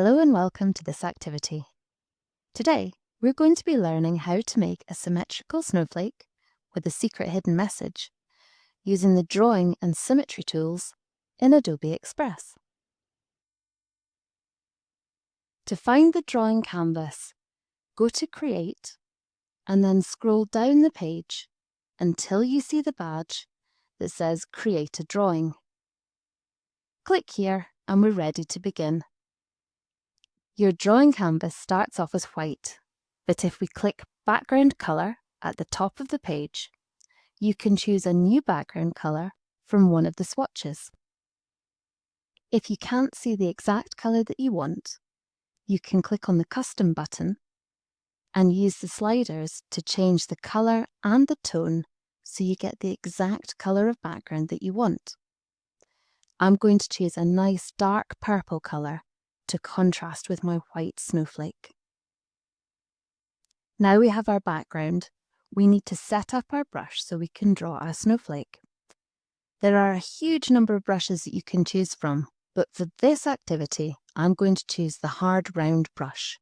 Hello and welcome to this activity. Today, we're going to be learning how to make a symmetrical snowflake with a secret hidden message using the drawing and symmetry tools in Adobe Express. To find the drawing canvas, go to Create and then scroll down the page until you see the badge that says Create a Drawing. Click here and we're ready to begin. Your drawing canvas starts off as white, but if we click Background Colour at the top of the page, you can choose a new background colour from one of the swatches. If you can't see the exact colour that you want, you can click on the Custom button and use the sliders to change the colour and the tone so you get the exact colour of background that you want. I'm going to choose a nice dark purple colour to contrast with my white snowflake. Now we have our background, we need to set up our brush so we can draw our snowflake. There are a huge number of brushes that you can choose from, but for this activity, I'm going to choose the hard round brush.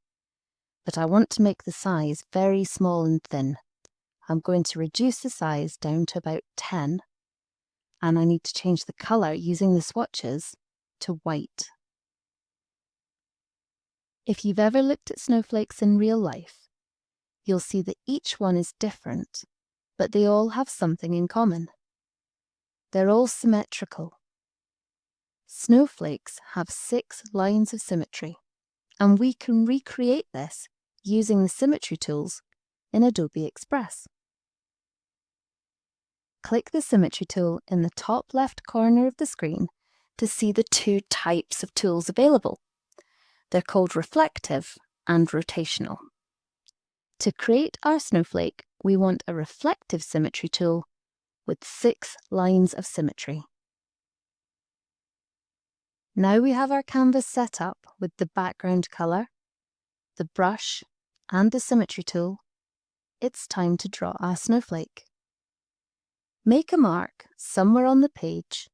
But I want to make the size very small and thin. I'm going to reduce the size down to about 10, and I need to change the colour using the swatches to white. If you've ever looked at snowflakes in real life, you'll see that each one is different, but they all have something in common. They're all symmetrical. Snowflakes have 6 lines of symmetry, and we can recreate this using the symmetry tools in Adobe Express. Click the symmetry tool in the top left corner of the screen to see the 2 types of tools available. They're called reflective and rotational. To create our snowflake, we want a reflective symmetry tool with 6 lines of symmetry. Now we have our canvas set up with the background colour, the brush, and the symmetry tool. It's time to draw our snowflake. Make a mark somewhere on the page,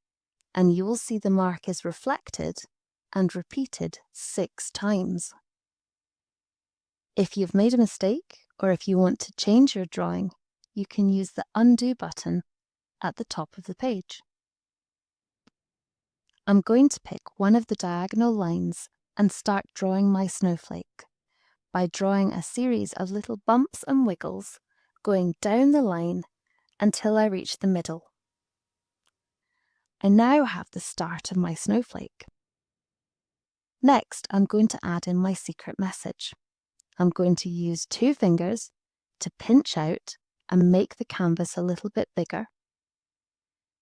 and you will see the mark is reflected and repeated 6 times. If you've made a mistake, or if you want to change your drawing, you can use the Undo button at the top of the page. I'm going to pick one of the diagonal lines and start drawing my snowflake by drawing a series of little bumps and wiggles going down the line until I reach the middle. I now have the start of my snowflake. Next, I'm going to add in my secret message. I'm going to use 2 fingers to pinch out and make the canvas a little bit bigger.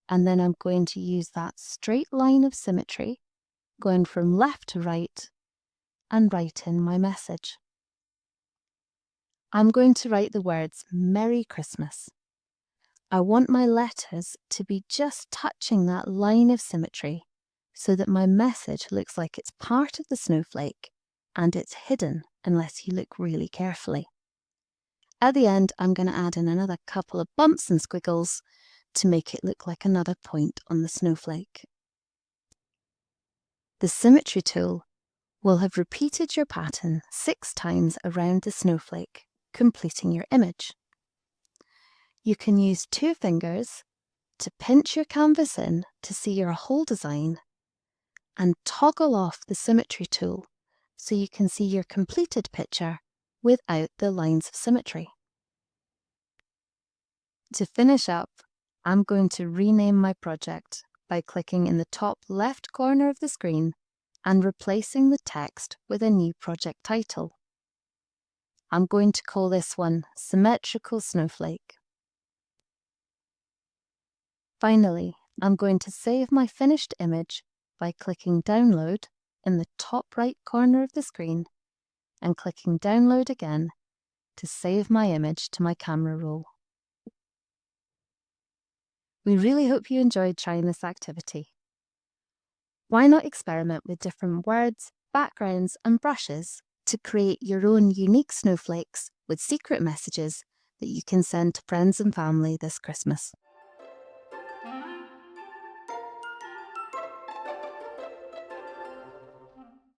And then I'm going to use that straight line of symmetry, going from left to right, and write in my message. I'm going to write the words Merry Christmas. I want my letters to be just touching that line of symmetry so that my message looks like it's part of the snowflake and it's hidden unless you look really carefully. At the end, I'm going to add in another couple of bumps and squiggles to make it look like another point on the snowflake. The symmetry tool will have repeated your pattern 6 times around the snowflake, completing your image. You can use 2 fingers to pinch your canvas in to see your whole design and toggle off the symmetry tool so you can see your completed picture without the lines of symmetry. To finish up, I'm going to rename my project by clicking in the top left corner of the screen and replacing the text with a new project title. I'm going to call this one Symmetrical Snowflake. Finally, I'm going to save my finished image by clicking Download in the top right corner of the screen and clicking Download again to save my image to my camera roll. We really hope you enjoyed trying this activity. Why not experiment with different words, backgrounds, and brushes to create your own unique snowflakes with secret messages that you can send to friends and family this Christmas?